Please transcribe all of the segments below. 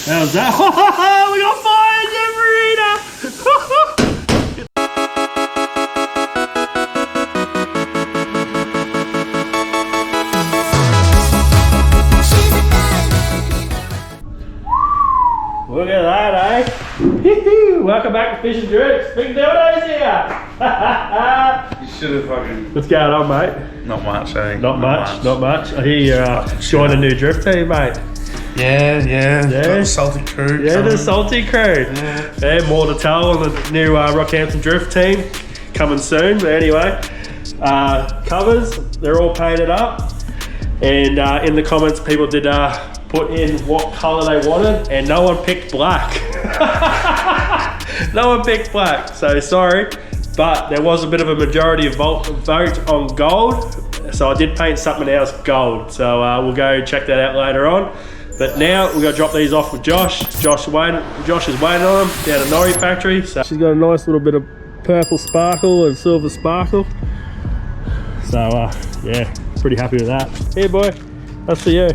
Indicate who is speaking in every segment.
Speaker 1: How's that? We got fire, Jeff Look at that, eh? Welcome back to Fish and Drifts. Big dildos here.
Speaker 2: You should have fucking...
Speaker 1: What's going on, mate?
Speaker 2: Not much, eh?
Speaker 1: Not much. I hear you're joining a new drift team, mate.
Speaker 2: Yeah. Got the salty crew.
Speaker 1: Yeah, the salty crew. Yeah, more to tell on the new Rockhampton drift team coming soon. But anyway, covers, they're all painted up. And in the comments, people did put in what colour they wanted, and no one picked black. No one picked black, so sorry. But there was a bit of a majority of vote on gold, so I did paint something else gold. So we'll go check that out later on. But now we're gonna drop these off with Josh. Josh is waiting on them down at Norrie factory. So she's got a nice little bit of purple sparkle and silver sparkle. So yeah, pretty happy with that. Here, boy, that's for you.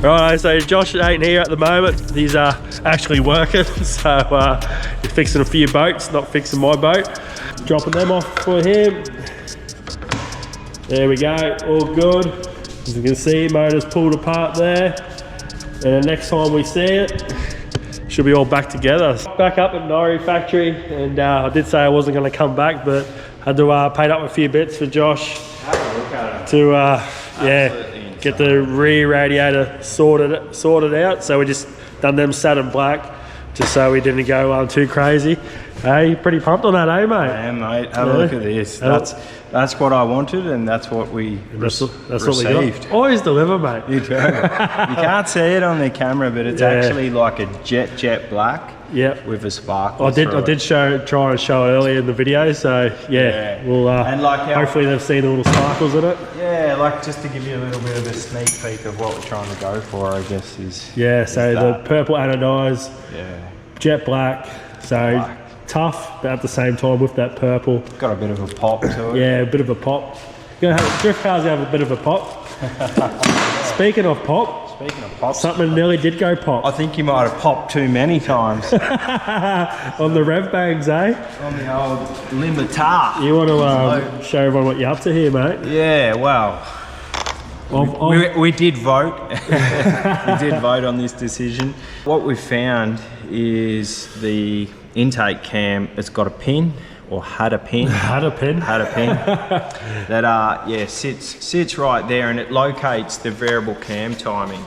Speaker 1: Right, so Josh ain't here at the moment. He's actually working, so he's fixing a few boats, not fixing my boat. Dropping them off for him. There we go, all good. As you can see, motor's pulled apart there. And the next time we see it, should be all back together. Back up at Norrie factory, and I did say I wasn't going to come back, but had to paint up a few bits for Josh to get the rear radiator sorted out. So we just done them satin black, just so we didn't go too crazy. Hey, pretty pumped on that, eh, mate?
Speaker 3: Yeah, mate. Have a look at this. That's what I wanted, and that's what we received.
Speaker 1: What we got. Always deliver, mate.
Speaker 3: You do. You can't see it on the camera, but it's actually like a jet black.
Speaker 1: Yep.
Speaker 3: With a sparkle.
Speaker 1: I did try and show earlier in the video, so yeah. We'll
Speaker 3: and like
Speaker 1: hopefully they've seen the little sparkles in it.
Speaker 3: Yeah, like just to give you a little bit of a sneak peek of what we're trying to go for, I guess is.
Speaker 1: Yeah, so the purple anodized, jet black, so tough, but at the same time with that purple.
Speaker 3: Got a bit of a pop to it.
Speaker 1: Yeah, a bit of a pop. Drift cars have a bit of a pop. Speaking of pop, something nearly did go pop.
Speaker 3: I think you might have popped too many times.
Speaker 1: On the rev bangs, eh?
Speaker 3: On the old limiter.
Speaker 1: You want to show everyone what you're up to here, mate?
Speaker 3: Yeah, well, we did vote. We did vote on this decision. What we found is the intake cam has got a pin, or had a pin that sits right there, and it locates the variable cam timing,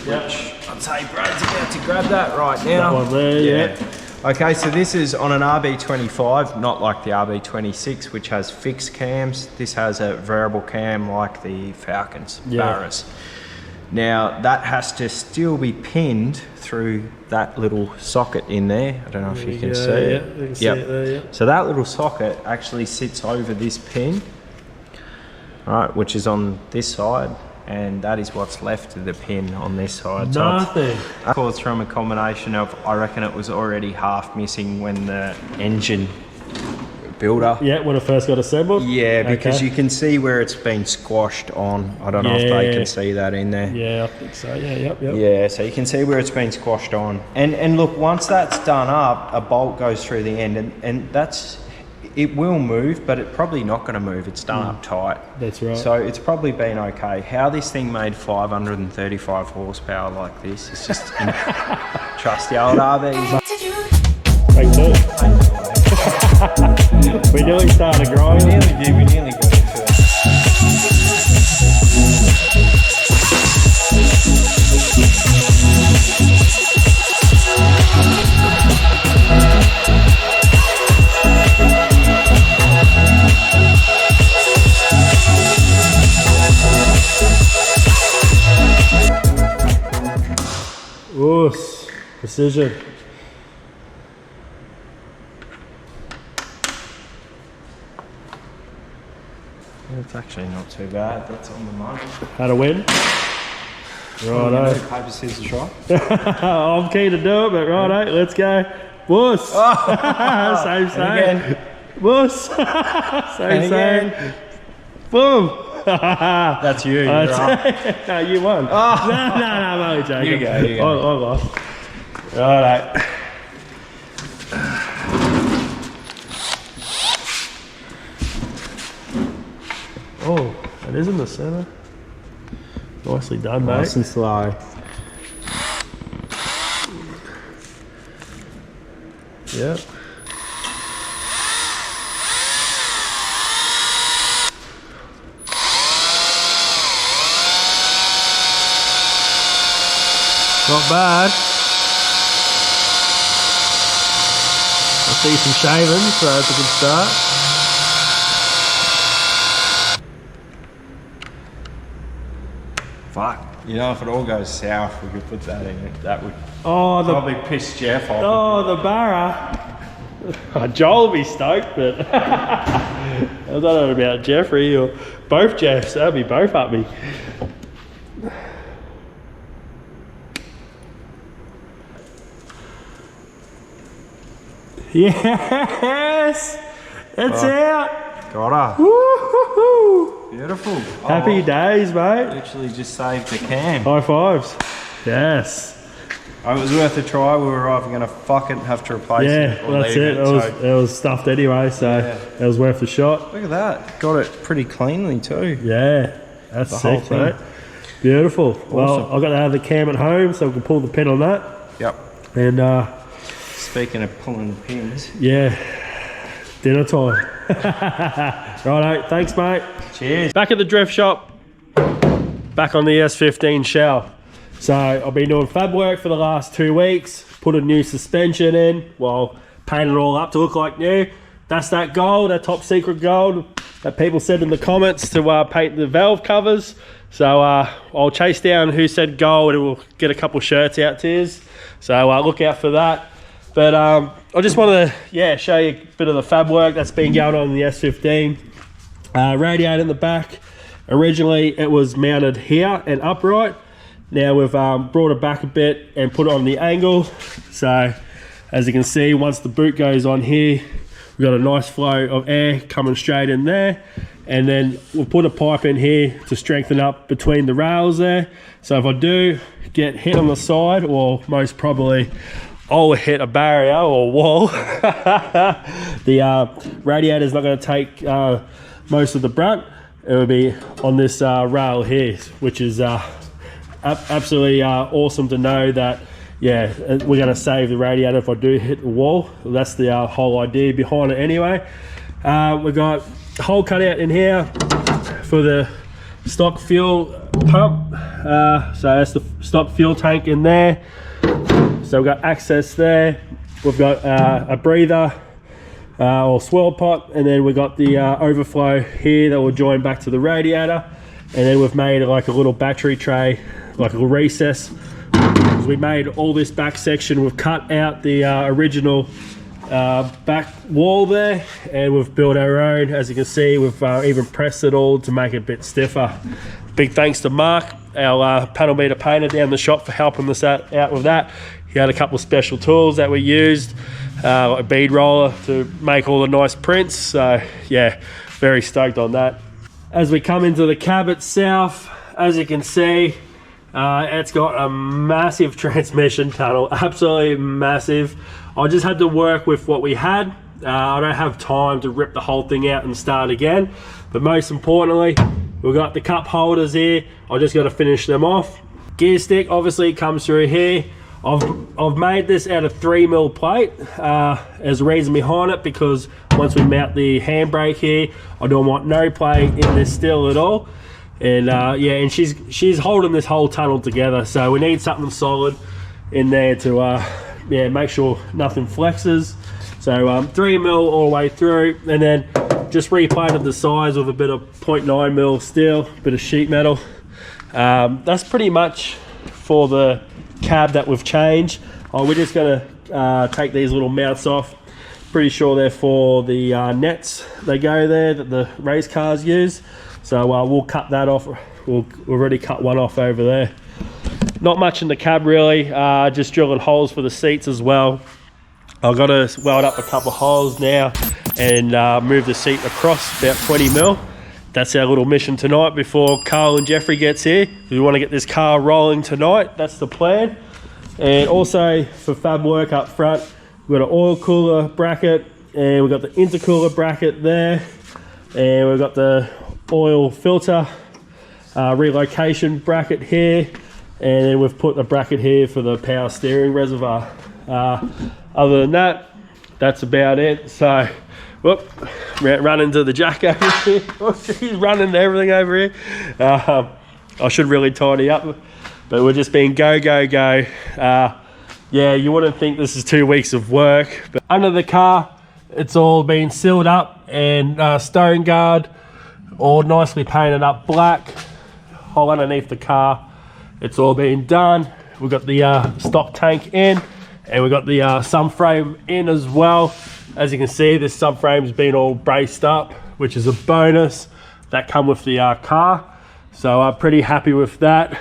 Speaker 3: which I'd say Brad's about to grab that right now.
Speaker 1: That one there,
Speaker 3: Okay, so this is on an RB25, not like the RB26, which has fixed cams. This has a variable cam like the Falcons, Barras. Now that has to still be pinned through that little socket in there. I don't know if you can see it.
Speaker 1: You can see it there,
Speaker 3: So that little socket actually sits over this pin, right, which is on this side, and that is what's left of the pin on this side.
Speaker 1: Nothing.
Speaker 3: Of course, from a combination of, I reckon it was already half missing when the engine builder.
Speaker 1: Yeah, when it first got assembled?
Speaker 3: Yeah, because you can see where it's been squashed on. I don't know if they can see that in there.
Speaker 1: Yeah, I think so. Yeah, yep.
Speaker 3: Yeah, so you can see where it's been squashed on. And look, once that's done up, a bolt goes through the end, and it will move, but it's probably not going to move. It's done up tight.
Speaker 1: That's right.
Speaker 3: So it's probably been okay. How this thing made 535 horsepower like this is just trust the old RVs.
Speaker 1: Thank you. We nearly started growing.
Speaker 3: We nearly got into it.
Speaker 1: Oos, precision.
Speaker 3: It's actually not too bad. That's on the money.
Speaker 1: How to win? Righto.
Speaker 3: Paper, scissors, try.
Speaker 1: I'm keen to do it, but righto, let's go. Wuss. Same.
Speaker 3: Again.
Speaker 1: Wuss. Same. Boom.
Speaker 3: That's you. You're up.
Speaker 1: No, you won.
Speaker 3: Oh.
Speaker 1: No, I'm only joking.
Speaker 3: You go, you go.
Speaker 1: I lost. Righto. Oh, that is in the center. Nicely done, mate.
Speaker 3: Nice and slow.
Speaker 1: Yep. Not bad. I see some shaving, so that's a good start.
Speaker 3: Fuck. You know, if it all goes south, we could put that in it. That would
Speaker 1: Oh,
Speaker 3: probably piss Jeff off.
Speaker 1: Oh, the barra. Joel will be stoked, but I don't know about Jeffrey or both Jeffs. They'll be both up me. Yes, it's out.
Speaker 3: Got her.
Speaker 1: Woo-hoo-hoo.
Speaker 3: Beautiful.
Speaker 1: Happy days, mate.
Speaker 3: Literally just saved the cam.
Speaker 1: High fives. Yes.
Speaker 3: Oh, it was worth a try. We were either going to fucking have to replace it
Speaker 1: Yeah,
Speaker 3: or
Speaker 1: well, that's
Speaker 3: leave
Speaker 1: it. It was stuffed anyway, so it was worth a shot.
Speaker 3: Look at that. Got it pretty cleanly too.
Speaker 1: Yeah, that's
Speaker 3: The whole
Speaker 1: sick, mate. Beautiful. Well, I've got to have the cam at home, so we can pull the pin on that.
Speaker 3: Yep.
Speaker 1: And
Speaker 3: Speaking of pulling pins.
Speaker 1: yeah, dinner time. Righto, thanks, mate.
Speaker 3: Cheers.
Speaker 1: Back at the drift shop. Back on the S15 shell. So I've been doing fab work for the last 2 weeks. Put a new suspension in. Well, painted it all up to look like new. That's that gold, that top secret gold that people said in the comments to paint the valve covers. So I'll chase down who said gold and we'll get a couple shirts out to you. So look out for that. But I just want to show you a bit of the fab work that's been going on in the S15. Radiator in the back. Originally it was mounted here and upright. Now we've brought it back a bit and put it on the angle. So as you can see, once the boot goes on here, we've got a nice flow of air coming straight in there. And then we'll put a pipe in here to strengthen up between the rails there. So if I do get hit on the side, or most probably I'll hit a barrier or wall, the radiator's not going to take most of the brunt. It will be on this rail here, which is absolutely awesome to know that we're going to save the radiator if I do hit the wall. That's the whole idea behind it anyway. We've got a hole cut out in here for the stock fuel pump. So that's the stock fuel tank in there. So we've got access there. We've got a breather or swirl pot, and then we've got the overflow here that will join back to the radiator. And then we've made like a little battery tray, like a little recess. We made all this back section. We've cut out the original back wall there, and we've built our own. As you can see, we've even pressed it all to make it a bit stiffer. Big thanks to Mark, our panel meter painter down the shop, for helping us out with that. He had a couple of special tools that we used, a bead roller to make all the nice prints. So yeah, very stoked on that. As we come into the cab itself, as you can see, it's got a massive transmission tunnel, absolutely massive. I just had to work with what we had. I don't have time to rip the whole thing out and start again. But most importantly, we've got the cup holders here. I just got to finish them off. Gear stick obviously comes through here. I've made this out of 3mm plate. There's a reason behind it, because once we mount the handbrake here, I don't want no play in this still at all. And and she's holding this whole tunnel together, so we need something solid in there to make sure nothing flexes. So 3mm all the way through, and then just replated the sides with a bit of 0.9mm steel, bit of sheet metal. That's pretty much for the cab that we've changed. We're just going to take these little mounts off. Pretty sure they're for the nets they go there that the race cars use. So we'll cut that off. We've already cut one off over there. Not much in the cab really, just drilling holes for the seats as well. I've got to weld up a couple of holes now and move the seat across about 20mm. that's our little mission tonight before Carl and Jeffrey gets here. We want to get this car rolling tonight. That's the plan. And also for fab work up front, we've got an oil cooler bracket, and we've got the intercooler bracket there, and we've got the oil filter relocation bracket here, and then we've put a bracket here for the power steering reservoir. Other than that, that's about it. So, whoop, run into the jack over here. He's running everything over here. I should really tidy up, but we're just being go, go, go. Yeah, you wouldn't think this is 2 weeks of work, but under the car, it's all been sealed up and stone guard, all nicely painted up black. Whole underneath the car, it's all been done. We've got the stock tank in, and we've got the subframe in as well. As you can see, this subframe's been all braced up, which is a bonus that come with the car. So I'm pretty happy with that.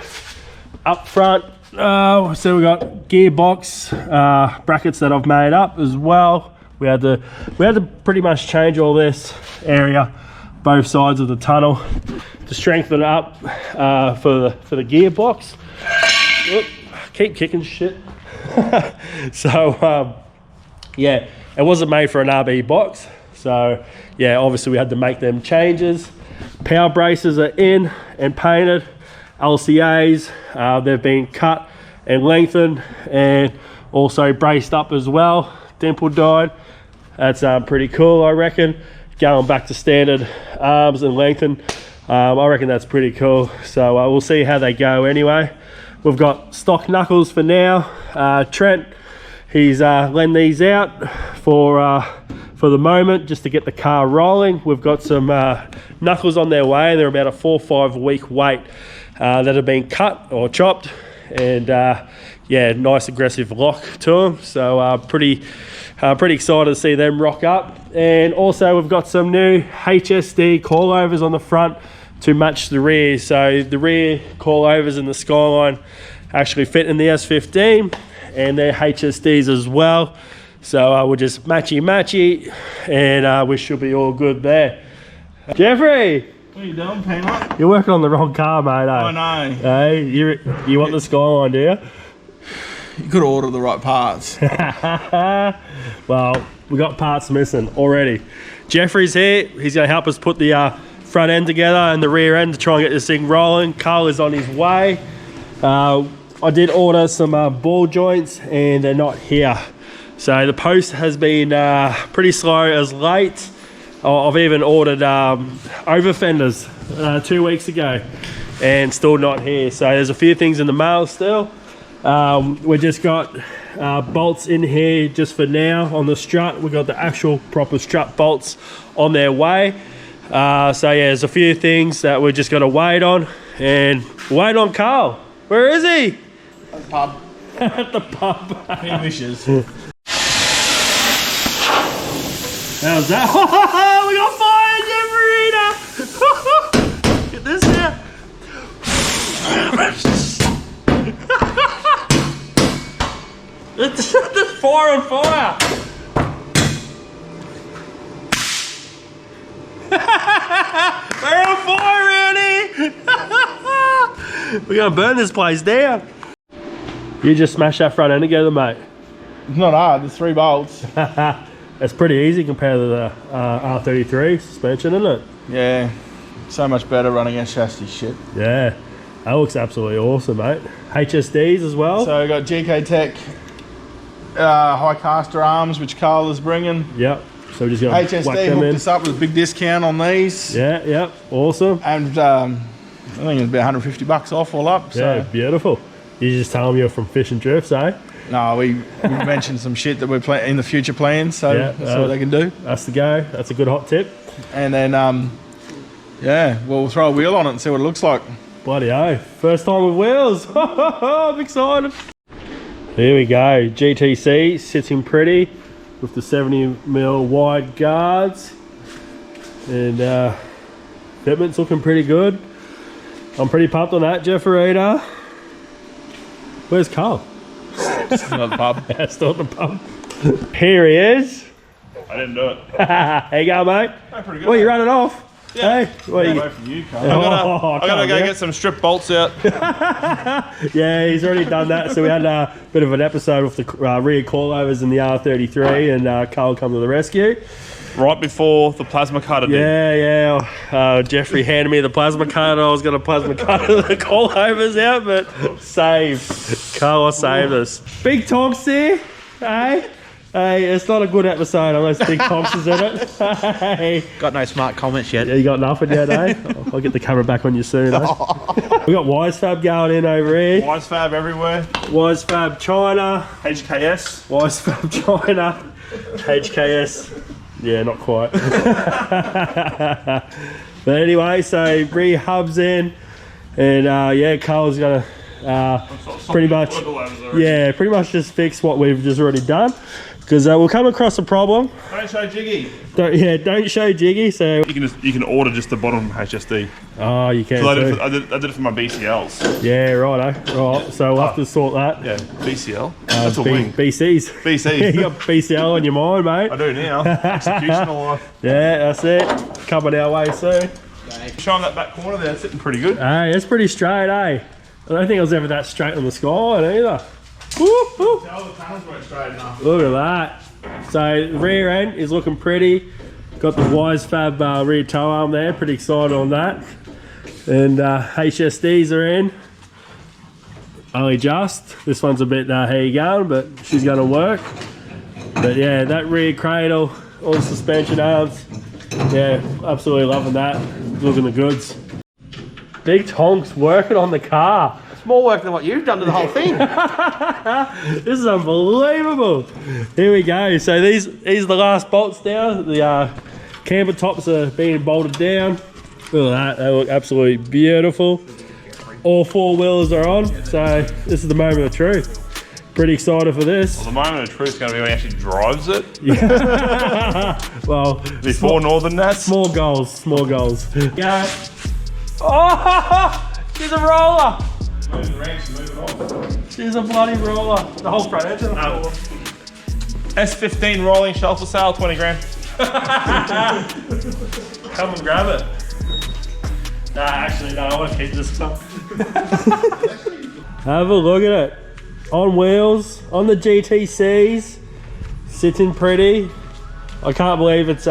Speaker 1: Up front, so we got gearbox brackets that I've made up as well. We had to pretty much change all this area, both sides of the tunnel, to strengthen it up for the gearbox. Oop, keep kicking shit. So yeah, it wasn't made for an RB box, so yeah, obviously we had to make them changes. Power braces are in and painted. LCAs, they've been cut and lengthened and also braced up as well, dimple dyed. That's pretty cool, I reckon. Going back to standard arms and lengthen, I reckon that's pretty cool. So we'll see how they go anyway. We've got stock knuckles for now. Trent, he's lent these out for the moment, just to get the car rolling. We've got some knuckles on their way. They're about a 4 or 5 week wait that have been cut or chopped, and yeah, nice aggressive lock to them. So pretty excited to see them rock up. And also we've got some new HSD coilovers on the front to match the rear. So the rear coilovers in the Skyline actually fit in the S15, and they're HSDs as well. So we'll just matchy, and we should be all good there. Jeffrey!
Speaker 2: What are you doing, Peanut?
Speaker 1: You're working on the wrong car, mate, eh?
Speaker 2: I know.
Speaker 1: Hey, you want the Skyline, do you?
Speaker 2: You could order the right parts.
Speaker 1: Well, we got parts missing already. Jeffrey's here. He's going to help us put the front end together and the rear end to try and get this thing rolling. Carl is on his way. I did order some ball joints, and they're not here. So the post has been pretty slow as late. I've even ordered over fenders 2 weeks ago, and still not here. So there's a few things in the mail still. We just got bolts in here just for now on the strut. We got the actual proper strut bolts on their way. So yeah, there's a few things that we just got to wait on, and wait on Carl. Where is he?
Speaker 2: At the pub.
Speaker 1: At the pub.
Speaker 2: He wishes.
Speaker 1: How's that? We got fire, Jeffrey! Get this now. There's fire on fire. We're on fire around here. We're gonna burn this place down. You just smash that front end together, mate.
Speaker 2: It's not hard, there's 3 bolts.
Speaker 1: It's pretty easy compared to the R33 suspension, isn't it?
Speaker 2: Yeah, so much better running against chassis shit.
Speaker 1: Yeah, that looks absolutely awesome, mate. HSDs as well.
Speaker 2: So I got GK Tech high caster arms, which Carl is bringing.
Speaker 1: Yep. So we're just gonna whack
Speaker 2: HSD
Speaker 1: them
Speaker 2: hooked
Speaker 1: in.
Speaker 2: us up with a big discount on these.
Speaker 1: Yeah, yep, awesome.
Speaker 2: And I think it's about $150 off all up. So.
Speaker 1: Yeah, beautiful. You just tell them you're from Fish and Drifts, eh?
Speaker 2: No, we mentioned some shit that we're in the future plans, so
Speaker 1: Yeah,
Speaker 2: that's what they can do.
Speaker 1: That's the go. That's a good hot tip.
Speaker 2: And then, yeah, we'll throw a wheel on it and see what it looks like.
Speaker 1: Bloody oh, first time with wheels. I'm excited. Here we go. GTC sitting pretty with the 70mm wide guards, and fitment's looking pretty good. I'm pretty pumped on that, Jeffrey. Where's Carl?
Speaker 2: Still at the pub.
Speaker 1: Still at the pub. Here he is.
Speaker 2: I didn't do it.
Speaker 1: How you going, mate?
Speaker 2: Oh, pretty good.
Speaker 1: Well, you running off? Hey, what you?
Speaker 2: Away from you, Carl.
Speaker 1: I
Speaker 2: I gotta go get some strip bolts out.
Speaker 1: Yeah, he's already done that. So we had a bit of an episode with the rear coilovers in the R33, and Carl come to the rescue.
Speaker 2: Right before the plasma cutter did.
Speaker 1: Yeah. Jeffrey handed me the plasma cutter. I was going to plasma cutter the coilovers out, but Carl saved us. Big Tonks there, hey? Hey, it's not a good episode unless Big Tonks is in it. Hey.
Speaker 4: Got no smart comments yet.
Speaker 1: Yeah, you got nothing yet, eh? I'll get the camera back on you soon, eh? We got Wisefab going in over here.
Speaker 2: Wisefab everywhere.
Speaker 1: Wisefab China.
Speaker 2: HKS.
Speaker 1: Wisefab China. HKS. Yeah, not quite. But anyway, so rear hub's in, and yeah, Carl's gonna pretty much just fix what we've just already done, because we'll come across a problem.
Speaker 2: Don't show Jiggy.
Speaker 1: Don't show Jiggy. So
Speaker 2: You can order just the bottom HSD.
Speaker 1: Oh, you can.
Speaker 2: So I did it for my BCLs.
Speaker 1: Yeah, right. Right. So we'll have to sort that.
Speaker 2: Yeah, BCL. That's a wing.
Speaker 1: BCs.
Speaker 2: BC.
Speaker 1: You got BCL on your mind, mate.
Speaker 2: I do now. Executional life.
Speaker 1: Yeah, that's it. Coming our way soon.
Speaker 2: Show them that back corner there, it's sitting pretty good.
Speaker 1: Hey, it's pretty straight, eh? I don't think I was ever that straight on the skyline either. Woo, woo.
Speaker 2: Tell the panels weren't straight enough.
Speaker 1: Look at that. So the rear end is looking pretty. Got the Wisefab rear tow arm there. Pretty excited on that. And HSDs are in. Only just. This one's a bit how you going, but she's going to work. But yeah, that rear cradle, all the suspension arms. Yeah, absolutely loving that. Looking the goods. Big Tonks working on the car.
Speaker 4: It's more work than what you've done to the whole thing.
Speaker 1: This is unbelievable. Here we go. So these are the last bolts down. The camber tops are being bolted down. Look at that. They look absolutely beautiful. All four wheels are on. So this is the moment of truth. Pretty excited for this.
Speaker 2: Well, the moment of truth is going to be when he actually drives it.
Speaker 1: Yeah. Well,
Speaker 2: Before Northern Nats.
Speaker 1: small goals. Yeah. Oh, she's a roller.
Speaker 2: Move the ranks and move it on.
Speaker 1: She's a bloody roller. The whole front engine.
Speaker 2: S15 rolling shelf for sale, 20 grand.
Speaker 1: Come and grab it. Nah, actually, no, I want to keep this one. Have a look at it. On wheels, on the GTCs, sitting pretty. I can't believe it's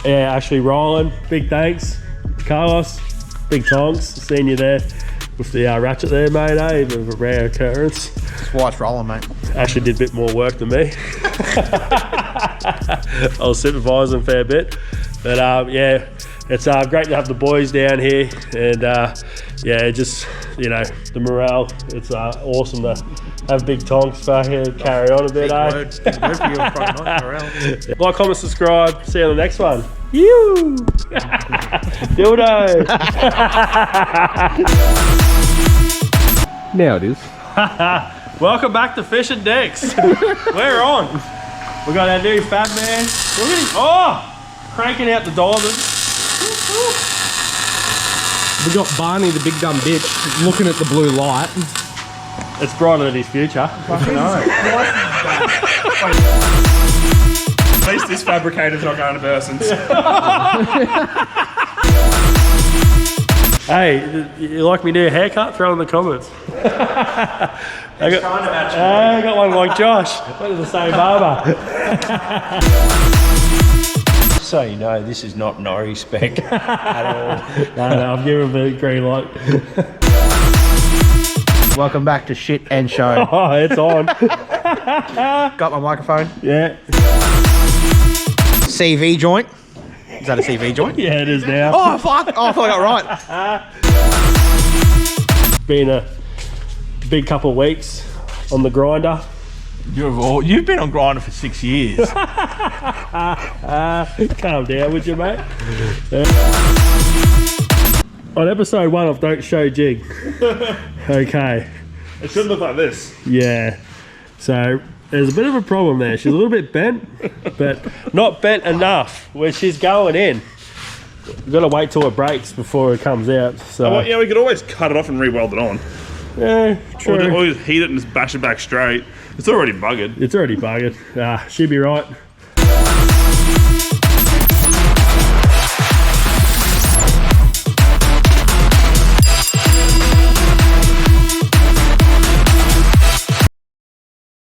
Speaker 1: actually rolling. Big thanks, Carlos. Big Tonks, seeing you there with the ratchet there, mate. A bit of a rare occurrence.
Speaker 4: That's why it's rolling, mate.
Speaker 1: Actually did a bit more work than me. I was supervising a fair bit, but yeah, it's great to have the boys down here, and yeah, just, you know, the morale. It's awesome to have Big Tonks back here, carry on a bit.
Speaker 4: Big word for you on Friday night, morale.
Speaker 1: Like, comment, subscribe. See you on the next one. You dildo.
Speaker 4: Now it is.
Speaker 1: Welcome back to Fishing Decks. We're on. We got our new fab man. Look at him. Cranking out the diamonds.
Speaker 4: We got Barney, the big dumb bitch, looking at the blue light.
Speaker 1: It's brighter than his future.
Speaker 2: At least this fabricator's not going to Burson's.
Speaker 1: Hey, you like me new haircut? Throw in the comments. I got one like Josh. We're the same barber.
Speaker 3: So you know, this is not Norrie spec at all.
Speaker 1: No, I've given him the green light.
Speaker 4: Welcome back to Shit and Show.
Speaker 1: Oh, it's on.
Speaker 4: Got my microphone.
Speaker 1: Yeah.
Speaker 4: CV joint. Is that a CV joint?
Speaker 1: Yeah, it is now.
Speaker 4: Oh, fuck. Oh, I thought I got right.
Speaker 1: Been a big couple of weeks on the grinder.
Speaker 2: You've been on grinder for 6 years.
Speaker 1: Calm down, would you, mate? On episode 1 of Don't Show Jig. Okay.
Speaker 2: It should look like this.
Speaker 1: Yeah. So there's a bit of a problem there. She's a little bit bent, but not bent enough where she's going in. We've got to wait till it breaks before it comes out. So
Speaker 2: Oh, well, yeah, we could always cut it off and re-weld it on.
Speaker 1: yeah, true.
Speaker 2: Or just heat it and just bash it back straight. It's already buggered.
Speaker 1: It's already buggered. She'd be right.